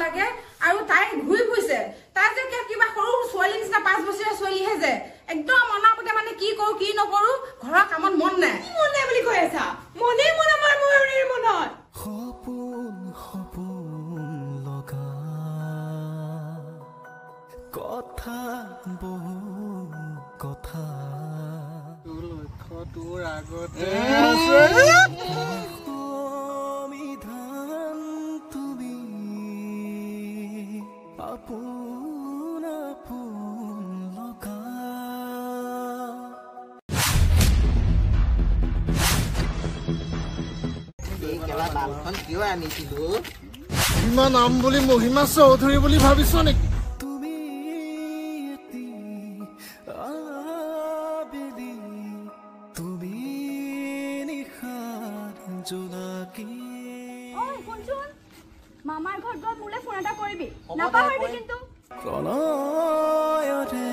লাগে আৰু তাই ঘুৰি ফুৰিছে তাই যে কিবা সৰু ছোৱালী নিচিনা 5 বছৰীয়া ছোৱালীহে যে একদম মনাপতে মানে কি কৰো কি নকৰো ঘৰৰ কামত মন নাই মন নাই বুলি কৈ আছা মনে মন আমাৰ মৰণিৰ মনত সপোন সপোন লগা কথা বহু কথা তোৰ লক্ষ্য তোৰ আগতে সমিধান তুমি আপোন আপোন লগা ইমান নাম বুলি মহিমা চৌধুৰী বুলি ভাবিছ নেকি তুমি এটি আবেলি তুমি নিশাৰ জোনাকী ঐ শুনচোন মামাৰ ঘৰত গৈ মোলে ফোন এটা কৰিবি নাপাহৰিবি কিন্তু প্ৰণয়ৰে